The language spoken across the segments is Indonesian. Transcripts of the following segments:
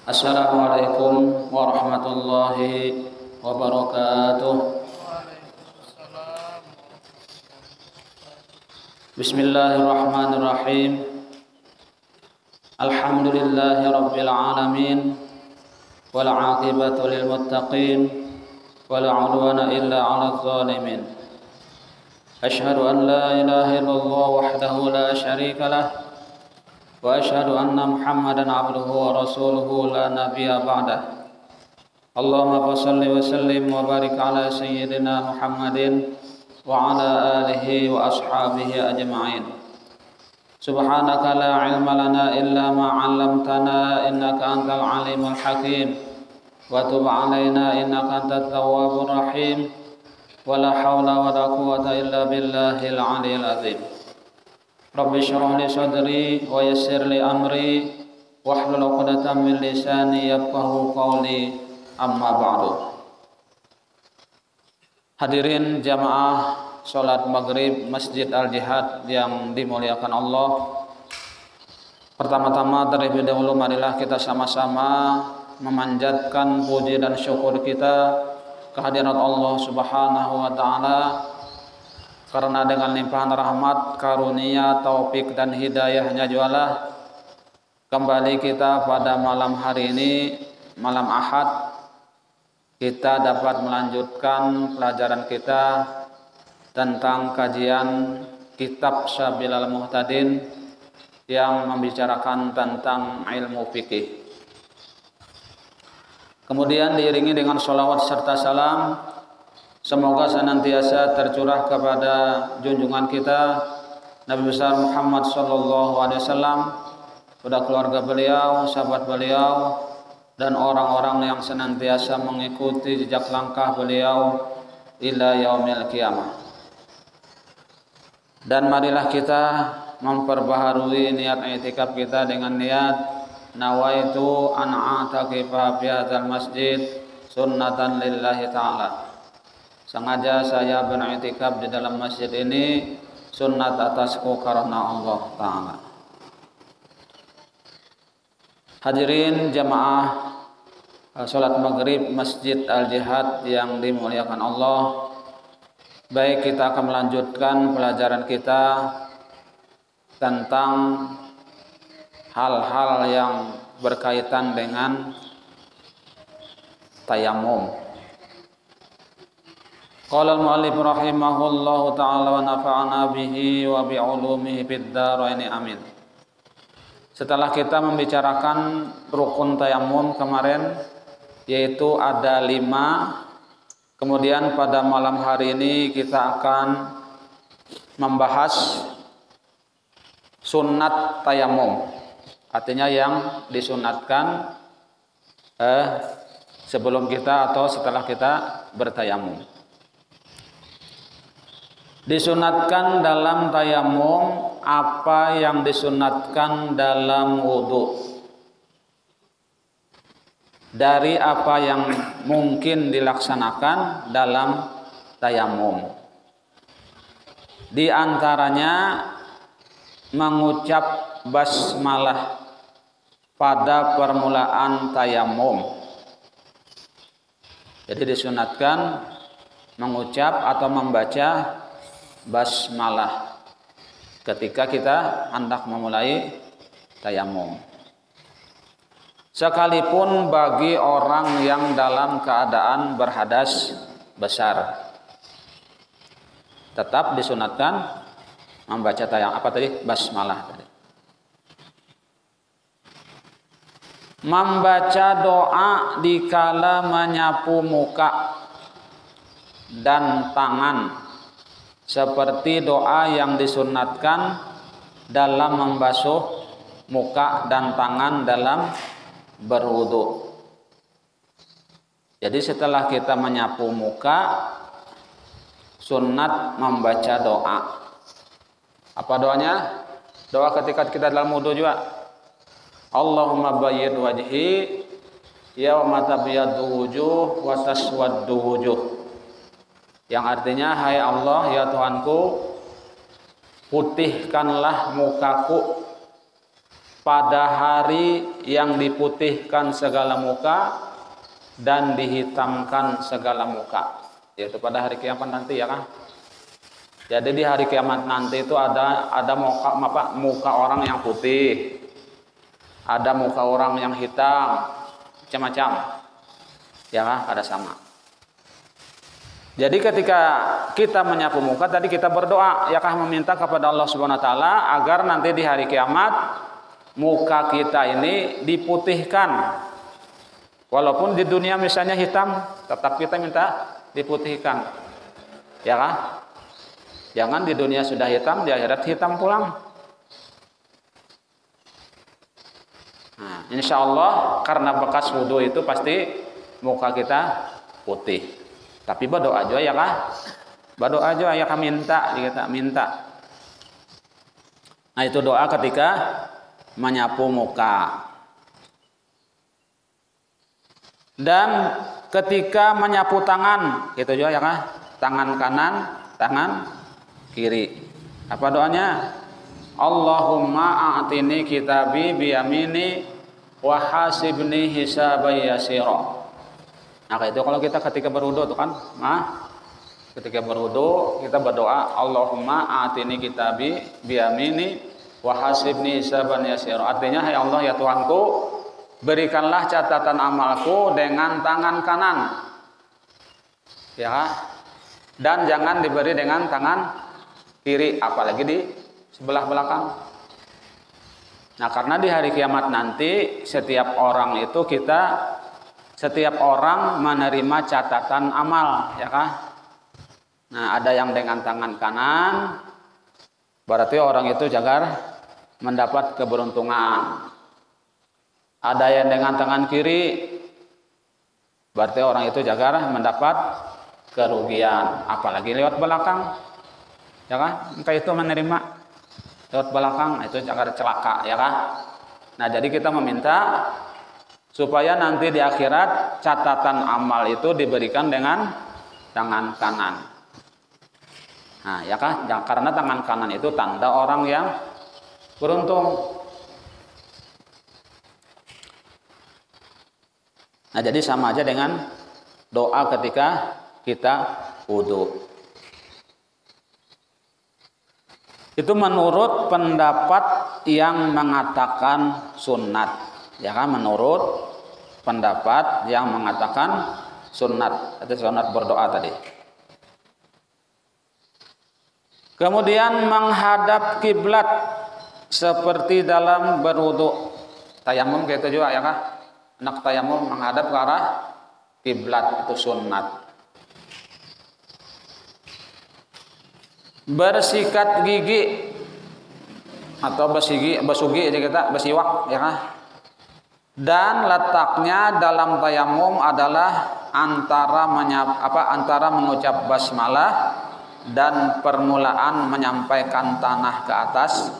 Assalamualaikum warahmatullahi wabarakatuh. Bismillahirrahmanirrahim. Alhamdulillahi rabbil alamin. Wal 'aqibatu lil muttaqin. Wala 'udwana illa 'alal zalimin. Asyhadu an la ilaha illallah wahdahu la syarika lah. Wa asyhadu anna Muhammadan 'abduhu wa rasuluhu la nabiyya ba'dah. Allahumma shalli wa sallim wa barik ala sayyidina Muhammadin wa ala alihi wa ashabihi ajma'in. Subhanaka la ilma lana illa ma 'allamtana innaka antal alimul hakim. Wa tub 'alaina innaka antat tawwabur rahim. Wa la haula wa la quwwata illa billahil 'aliyyil 'azim. Rabbi shrah li sadri wa yassir li amri wahlul 'uqdatam min lisani yafqahu qawli, amma ba'du. Hadirin jamaah salat maghrib Masjid Al-Jihad yang dimuliakan Allah. Pertama-tama terlebih dahulu marilah kita sama-sama memanjatkan puji dan syukur kita kehadirat Allah Subhanahu wa taala, karena dengan limpahan rahmat, karunia, taufik dan hidayahnya jualah kembali kita pada malam hari ini, malam Ahad, kita dapat melanjutkan pelajaran kita tentang kajian kitab Syabilal Muhtadin yang membicarakan tentang ilmu fikih. Kemudian diiringi dengan sholawat serta salam, semoga senantiasa tercurah kepada junjungan kita Nabi besar Muhammad SAW, kepada keluarga beliau, sahabat beliau, dan orang-orang yang senantiasa mengikuti jejak langkah beliau ila yaumil qiyamah. Dan marilah kita memperbaharui niat i'tikaf kita dengan niat nawaitu an a'takifa fi hadzal masjid sunnatan lillahi ta'ala. Sengaja saya beriktikaf di dalam masjid ini sunnat atasku karena Allah Ta'ala. Hadirin jamaah salat maghrib Masjid Al-Jihad yang dimuliakan Allah. Baik, kita akan melanjutkan pelajaran kita tentang hal-hal yang berkaitan dengan tayamum. Qala al-mu'allif rahimahullahu ta'ala wa nafa'ana bihi wa bi'ulumihi fid dharain amin. Setelah kita membicarakan rukun tayamum kemarin, yaitu ada 5. Kemudian pada malam hari ini kita akan membahas sunnat tayamum. Artinya yang disunatkan sebelum kita atau setelah kita bertayamum. Disunatkan dalam tayamum apa yang disunatkan dalam wudu, dari apa yang mungkin dilaksanakan dalam tayamum. Di antaranya mengucap basmalah pada permulaan tayamum. Jadi disunatkan mengucap atau membaca basmalah ketika kita hendak memulai tayamum. Sekalipun bagi orang yang dalam keadaan berhadas besar, tetap disunatkan membaca basmalah tadi. Membaca doa dikala menyapu muka dan tangan, seperti doa yang disunatkan dalam membasuh muka dan tangan dalam berwudu. Jadi setelah kita menyapu muka, sunat membaca doa. Apa doanya? Doa ketika kita dalam wudu juga. Allahumma bayyid wajhi yauma tabyaddu wujuh wa taswaddu wujuh. Yang artinya, hai Allah, ya Tuhanku, putihkanlah mukaku pada hari yang diputihkan segala muka dan dihitamkan segala muka, yaitu pada hari kiamat nanti ya kan. Jadi di hari kiamat nanti itu ada muka orang yang putih, ada muka orang yang hitam, macam-macam ya kan, ada sama. Jadi ketika kita menyapu muka tadi kita berdoa ya kah, meminta kepada Allah Subhanahu wa taala agar nanti di hari kiamat muka kita ini diputihkan. Walaupun di dunia misalnya hitam, tetap kita minta diputihkan. Ya kah? Jangan di dunia sudah hitam, di akhirat hitam pulang. Nah, insya Allah karena bekas wudhu itu pasti muka kita putih. Tapi berdoa aja ya kah? Berdoa aja ya kah, minta, kita minta. Nah itu doa ketika menyapu muka. Dan ketika menyapu tangan, itu juga ya kah? Tangan kanan, tangan kiri. Apa doanya? Allahumma a'tini kitabi biyamini wa hasibni hisaban yasira. Nah itu kalau kita ketika berwudu tuh kan, ketika berwudu kita berdoa Allahumma atini kitabi biyamini wa hasibni hisaban yasira. Artinya hai Allah ya Tuhanku, berikanlah catatan amalku dengan tangan kanan. Ya. Dan jangan diberi dengan tangan kiri, apalagi di sebelah belakang. Nah, karena di hari kiamat nanti setiap orang menerima catatan amal, ya kah? Nah, ada yang dengan tangan kanan, berarti orang itu jagar mendapat keberuntungan. Ada yang dengan tangan kiri, berarti orang itu jagar mendapat kerugian. Apalagi lewat belakang, ya kah? Maka itu menerima lewat belakang, itu jagar celaka, ya kah? Nah, jadi kita meminta supaya nanti di akhirat catatan amal itu diberikan dengan tangan kanan. Nah, ya kah? Karena tangan kanan itu tanda orang yang beruntung. Nah, jadi sama aja dengan doa ketika kita wudu. Itu menurut pendapat yang mengatakan sunat. Ya kan, menurut pendapat yang mengatakan sunat, itu sunat berdoa tadi. Kemudian menghadap kiblat seperti dalam berwudu. Tayamum gitu juga ya kan? Anak tayamum menghadap ke arah kiblat itu sunat. Bersikat gigi atau besugi aja kita, bersiwak ya kan? Dan letaknya dalam tayamum adalah antara mengucap basmalah dan permulaan menyampaikan tanah ke atas,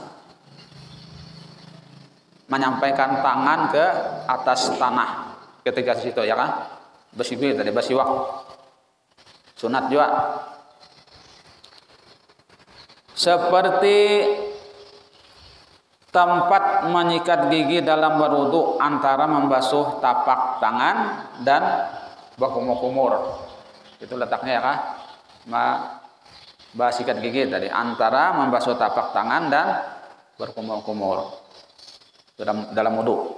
menyampaikan tangan ke atas tanah ketika situ ya kan? Bersih tadi bersiwak. Sunat juga. Seperti tempat menyikat gigi dalam berwudu antara membasuh tapak tangan dan berkumur-kumur. Itu letaknya ya kah? Sikat gigi tadi antara membasuh tapak tangan dan berkumur-kumur dalam wudu.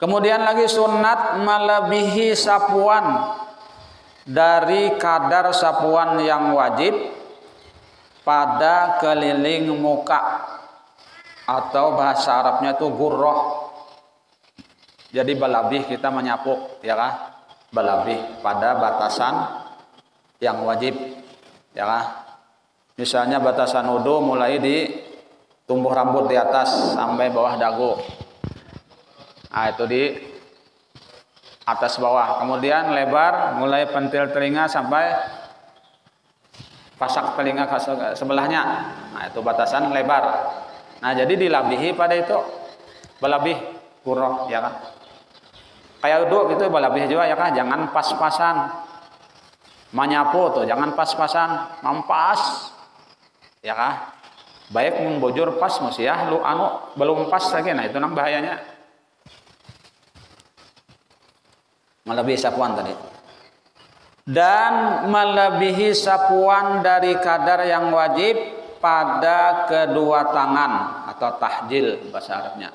Kemudian lagi sunat melebihi sapuan dari kadar sapuan yang wajib pada keliling muka, atau bahasa Arabnya itu gurroh. Jadi balabih kita menyapu ya kan, balabih pada batasan yang wajib ya kan. Misalnya batasan wudu mulai di tumbuh rambut di atas sampai bawah dagu. Nah itu di atas bawah. Kemudian lebar mulai pentil telinga sampai pasak telinga sebelahnya. Nah itu batasan lebar. Nah jadi dilabihi pada itu, balabih gurroh ya kan. Kayak uduk itu balabih juga ya kan, jangan pas-pasan. Menyapu tuh jangan pas-pasan, mampas. Ya kah? Baik mun bojor pas mesti ya, lu belum pas lagi, nah itu nang bahayanya. Melebihi sapuan tadi. Dan melebihi sapuan dari kadar yang wajib pada kedua tangan atau tahjil bahasa Arabnya.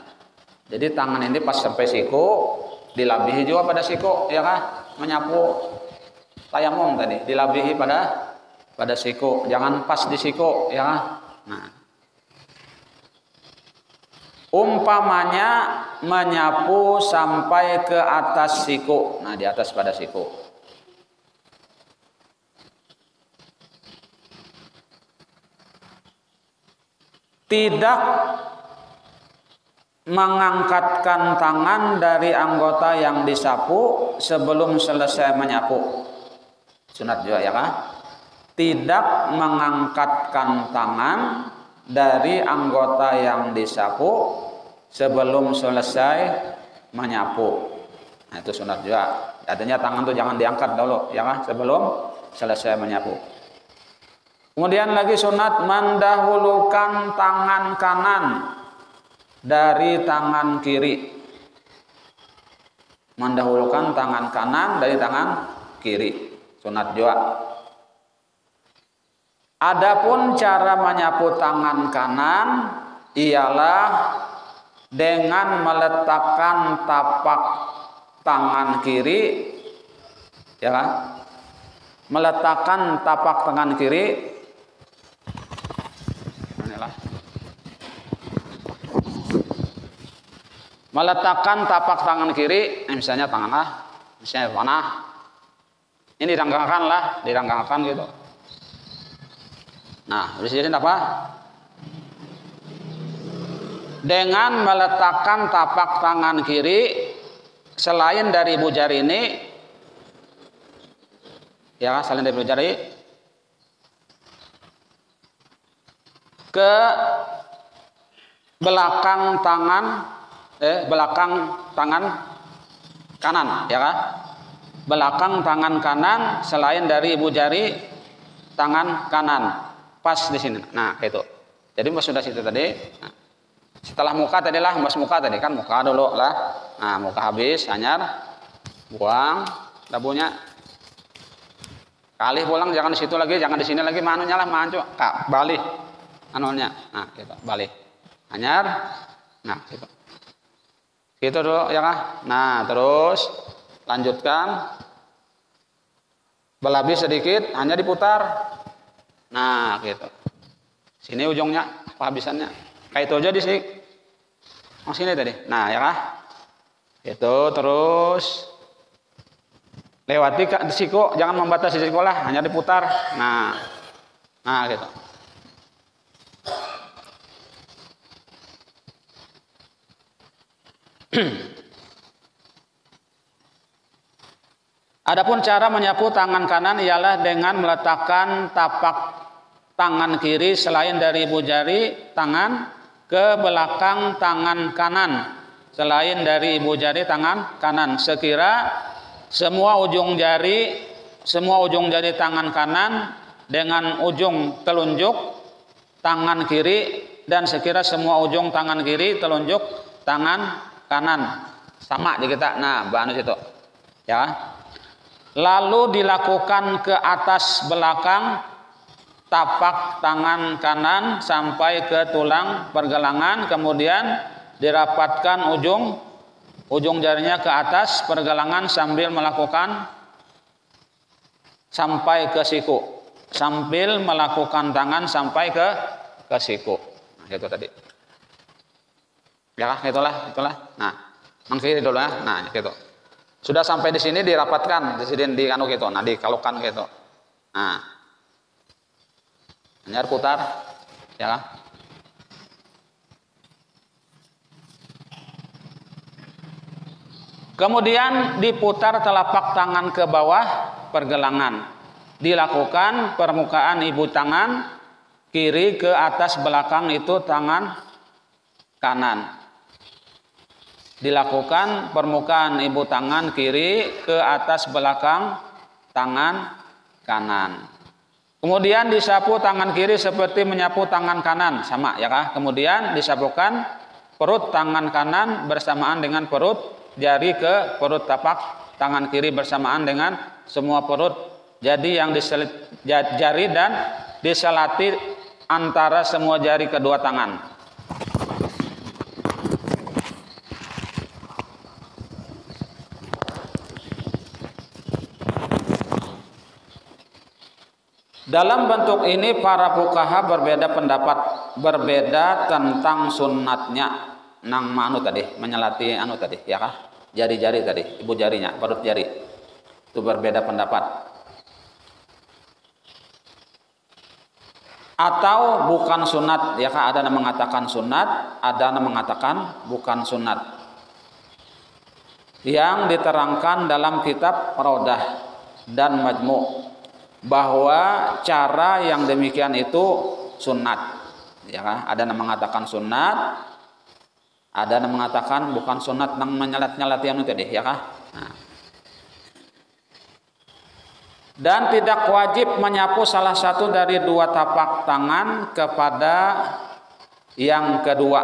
Jadi tangan ini pas sampai siku, dilabihi juga pada siku, ya kah? Menyapu tayamum tadi, dilabihi pada siku, jangan pas di siku, ya kah? Nah. Umpamanya menyapu sampai ke atas siku, nah di atas pada siku. Tidak mengangkatkan tangan dari anggota yang disapu sebelum selesai menyapu. Sunat juga ya kan? Tidak mengangkatkan tangan dari anggota yang disapu sebelum selesai menyapu. Nah itu sunat juga. Artinya tangan tuh jangan diangkat dulu ya kan? Sebelum selesai menyapu. Kemudian lagi sunat mendahulukan tangan kanan dari tangan kiri. Mendahulukan tangan kanan dari tangan kiri. Sunat juga. Adapun cara menyapu tangan kanan ialah dengan meletakkan tapak tangan kiri, ya kan? Meletakkan tapak tangan kiri. Meletakkan tapak tangan kiri, misalnya tanganlah, misalnya panah, ini dirangkangkan gitu. Nah, habis ini apa? Dengan meletakkan tapak tangan kiri selain dari ibu jari ini, ya, selain dari ibu jari ke belakang tangan kanan, ya kan? Belakang tangan kanan selain dari ibu jari tangan kanan, pas di sini. Nah, itu. Jadi mas sudah situ tadi. Nah, setelah muka tadi lah, mas muka tadi kan muka dulu lah. Nah, muka habis, anyar, buang dabunya. Kali pulang jangan di situ lagi, jangan di sini lagi, manunya lah mancu, kak, balik, anunya. Nah, gitu, balik, anyar. Nah, gitu. Gitu dulu ya kah? Nah terus lanjutkan, belabis sedikit, hanya diputar. Nah gitu. Sini ujungnya, apa habisannya? Kayak itu aja di sini. Oh sini tadi. Nah ya kah? Itu terus lewati di siku, jangan membatasi siku lah, hanya diputar. Nah gitu. Adapun cara menyapu tangan kanan ialah dengan meletakkan tapak tangan kiri selain dari ibu jari tangan ke belakang tangan kanan selain dari ibu jari tangan kanan, sekira semua ujung jari tangan kanan dengan ujung telunjuk tangan kiri dan sekira semua ujung tangan kiri telunjuk tangan kanan sama di kita. Nah, banus itu. Ya. Lalu dilakukan ke atas belakang tapak tangan kanan sampai ke tulang pergelangan, kemudian dirapatkan ujung jarinya ke atas pergelangan sambil melakukan sampai ke siku. Sambil melakukan tangan sampai ke siku. Nah, itu tadi. Ya, itulah. Nah, mengkiri dulu ya. Nah, gitu. Sudah sampai di sini dirapatkan, di sini di anu gitu. Nah, dikalukan gitu. Nah. Hanya putar. Ya. Kemudian diputar telapak tangan ke bawah pergelangan. Dilakukan permukaan ibu tangan kiri ke atas belakang itu tangan kanan. Dilakukan permukaan ibu tangan kiri ke atas belakang tangan kanan. Kemudian disapu tangan kiri seperti menyapu tangan kanan, sama ya kah? Kemudian disapukan perut tangan kanan bersamaan dengan perut jari ke perut tapak tangan kiri bersamaan dengan semua perut. Jadi yang diselit jari dan diselati antara semua jari kedua tangan. Dalam bentuk ini para fuqaha berbeda pendapat, berbeda tentang sunnatnya nang manu tadi, menyelati anu tadi, ya kah? Jari-jari tadi, ibu jarinya, perut jari. Itu berbeda pendapat. Atau bukan sunat, ya kah? Ada yang mengatakan sunat, ada yang mengatakan bukan sunat. Yang diterangkan dalam kitab Raudah dan Majmu' bahwa cara yang demikian itu sunat, ya kan? Ada yang mengatakan sunat, ada yang mengatakan bukan sunat, nang menyelat-nyelati anu tadi, ya kan? Nah. Dan tidak wajib menyapu salah satu dari dua tapak tangan kepada yang kedua,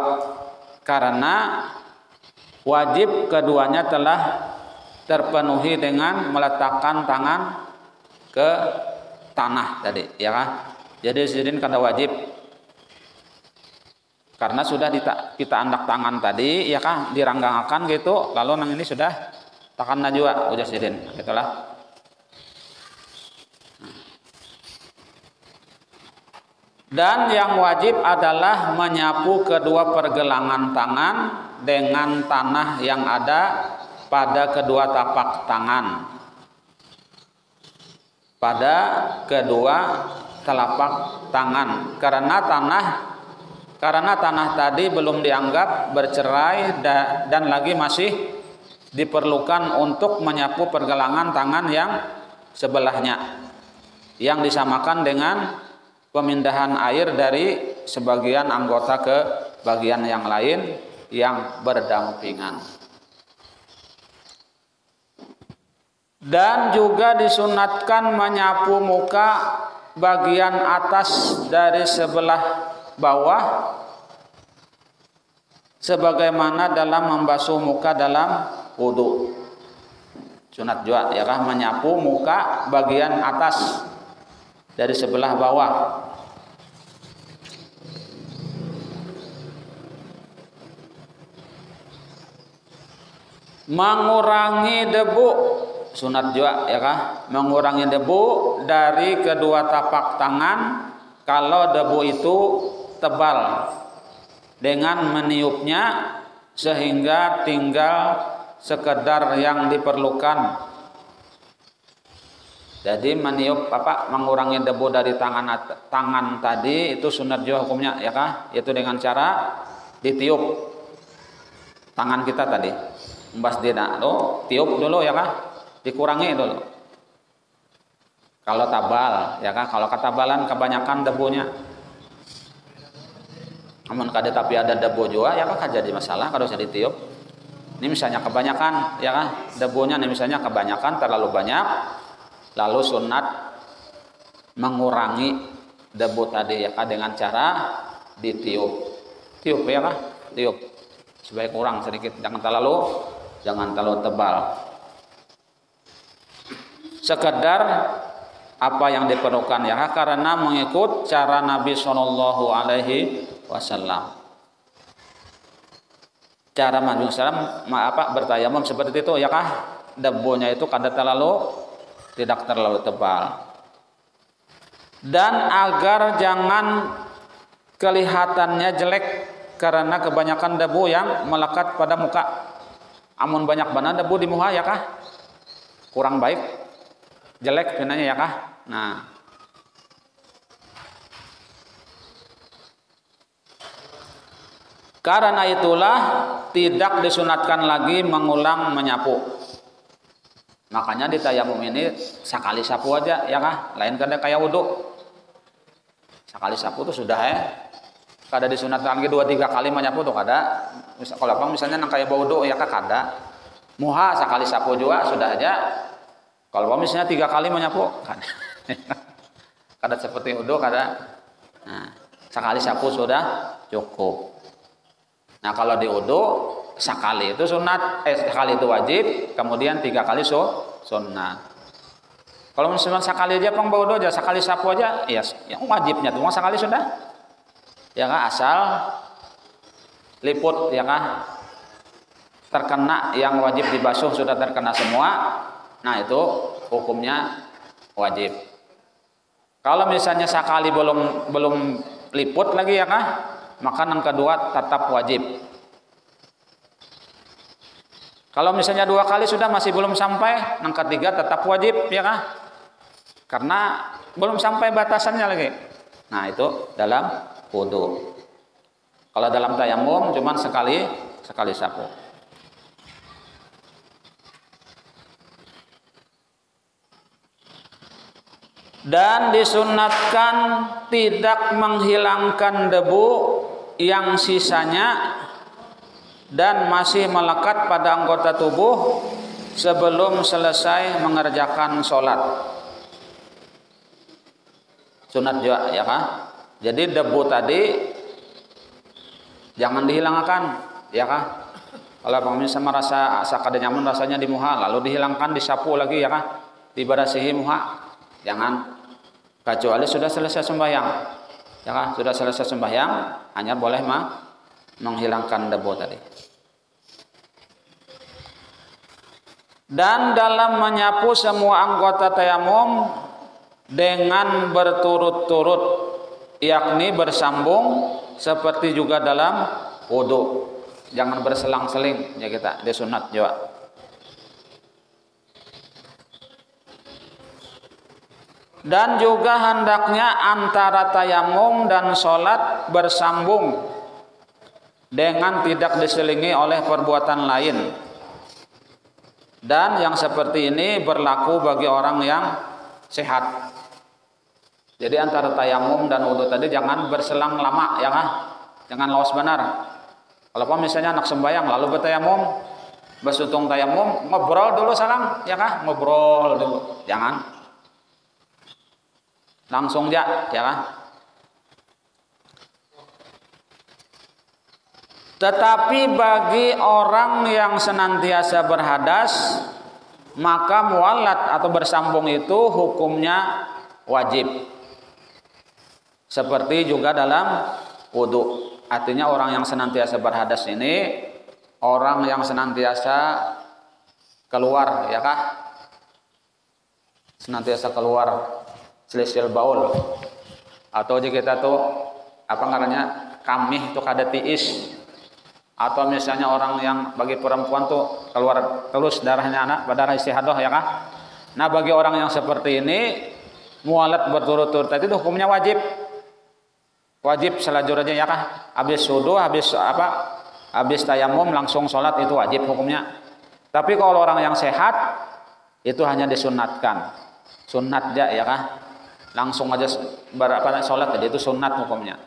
karena wajib keduanya telah terpenuhi dengan meletakkan tangan ke tanah tadi, ya kan? Jadi sidin kada wajib karena sudah kita andak tangan tadi, ya kan? Diranggangakan gitu, lalu nang ini sudah takan najwa udah sidin, gitulah. Dan yang wajib adalah menyapu kedua pergelangan tangan dengan tanah yang ada pada kedua tapak tangan, pada kedua telapak tangan, karena tanah tadi belum dianggap bercerai dan lagi masih diperlukan untuk menyapu pergelangan tangan yang sebelahnya, yang disamakan dengan pemindahan air dari sebagian anggota ke bagian yang lain yang berdampingan. Dan juga disunatkan menyapu muka bagian atas dari sebelah bawah sebagaimana dalam membasuh muka dalam wudu. Sunat juga ya kan, menyapu muka bagian atas dari sebelah bawah. Mengurangi debu, sunat juga ya kah? Mengurangi debu dari kedua tapak tangan kalau debu itu tebal, dengan meniupnya sehingga tinggal sekedar yang diperlukan. Jadi meniup mengurangi debu dari tangan tadi itu sunat juga hukumnya ya kah? Yaitu dengan cara ditiup tangan kita tadi. Membas dina, tiup dulu ya kah? Dikurangi dulu. Kalau tabal, ya kan? Kalau ketabalan kebanyakan debunya. Namun kada tapi ada debu juga, ya kan? Jadi masalah kalau saya ditiup. Ini misalnya kebanyakan, ya kan? Debunya, ini misalnya kebanyakan, terlalu banyak. Lalu sunat mengurangi debu tadi, ya kan? Dengan cara ditiup. Tiup, ya kan? Tiup. Supaya kurang sedikit, jangan terlalu tebal. Sekedar apa yang diperlukan ya, karena mengikut cara Nabi Shallallahu Alaihi Wasallam. Cara Nabi Wasallam bertayamum seperti itu ya kah? Debunya itu tidak terlalu tebal. Dan agar jangan kelihatannya jelek karena kebanyakan debu yang melekat pada muka. Amun banyak bana debu di muka ya kah? Kurang baik, jelek finanya ya kah? Nah, karena itulah tidak disunatkan lagi mengulang menyapu. Makanya di tayamum ini sekali sapu aja ya kah? Lain kada kayak wudu. Sekali sapu tuh sudah ya. Kada disunatkan lagi 2-3 kali menyapu tuh kada. Kalau apa misalnya nang kayak wudu ya kah kada. Muha sekali sapu juga sudah aja. Kalau misalnya 3 kali menyapu kada. Kada seperti wudu kada. Nah, sekali sapu sudah cukup. Nah, kalau di wudu sekali itu sunat, sekali itu wajib, kemudian 3 kali sunat. Kalau misalnya sekali aja pang wudu aja, sekali sapu aja, ya yang wajibnya tuh sekali sudah. Ya kan, asal liput ya kan, terkena yang wajib dibasuh sudah terkena semua. Nah, itu hukumnya wajib. Kalau misalnya sekali belum liput lagi ya kan, maka yang kedua tetap wajib. Kalau misalnya 2 kali sudah masih belum sampai, yang ketiga tetap wajib ya kan? Karena belum sampai batasannya lagi. Nah, itu dalam wudu. Kalau dalam tayamum cuman sekali sapu. Dan disunatkan tidak menghilangkan debu yang sisanya dan masih melekat pada anggota tubuh sebelum selesai mengerjakan sholat. Sunat juga ya kan? Jadi debu tadi jangan dihilangkan ya kan? Kalau misalnya merasa kada nyaman rasanya di muha, lalu dihilangkan, disapu lagi ya kan? Dibarasihi muha. Jangan, kecuali sudah selesai sembahyang ya kan? Sudah selesai sembahyang hanya boleh menghilangkan debu tadi. Dan dalam menyapu semua anggota tayamum dengan berturut-turut, yakni bersambung seperti juga dalam wudu. Jangan berselang-seling ya, kita disunat juga. Dan juga hendaknya antara tayamum dan sholat bersambung dengan tidak diselingi oleh perbuatan lain. Dan yang seperti ini berlaku bagi orang yang sehat. Jadi antara tayamum dan wudu tadi jangan berselang lama ya kan? Jangan lawas benar. Kalau misalnya anak sembahyang lalu bertayamum, bersutung tayamum, ngobrol dulu salam ya kan? Ngobrol dulu. Jangan. Langsung aja ya kan? Tetapi bagi orang yang senantiasa berhadas, maka mualat atau bersambung itu hukumnya wajib. Seperti juga dalam wudu. Artinya orang yang senantiasa berhadas ini orang yang senantiasa keluar ya kah? Senantiasa keluar selesil baul. Atau jika kita tuh apa namanya? Kamih itu kada tiis. Atau misalnya orang yang bagi perempuan tuh keluar terus darahnya anak, darah istihadah ya kah? Nah, bagi orang yang seperti ini mualat berturut-turut itu hukumnya wajib. Wajib selanjutnya ya kah? Habis wudu, habis tayamum langsung sholat itu wajib hukumnya. Tapi kalau orang yang sehat itu hanya disunatkan. Sunat ya kah? Langsung aja sholat jadi itu sunat hukumnya.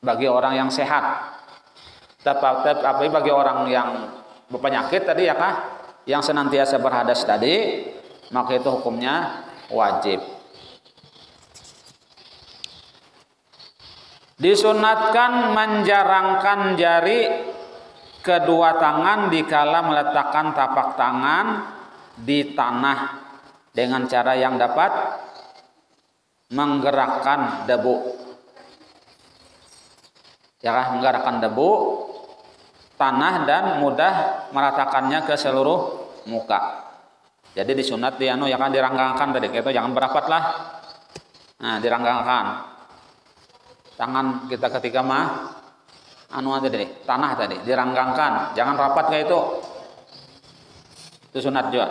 Bagi orang yang sehat. Tapi bagi orang yang berpenyakit tadi ya kah? Yang senantiasa berhadas tadi, maka itu hukumnya wajib. Disunatkan menjarangkan jari kedua tangan dikala meletakkan tapak tangan di tanah dengan cara yang dapat menggerakkan debu. Ya, menggerakkan debu tanah dan mudah meratakannya ke seluruh muka. Jadi disunat ya kan diranggangkan tadi, itu jangan berapat lah. Nah, diranggangkan. Tangan kita ketika tadi tanah tadi diranggangkan, jangan rapat kayak itu. Itu sunat juga.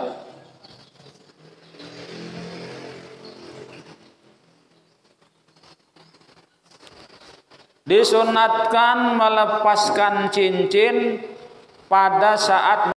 Disunatkan melepaskan cincin pada saat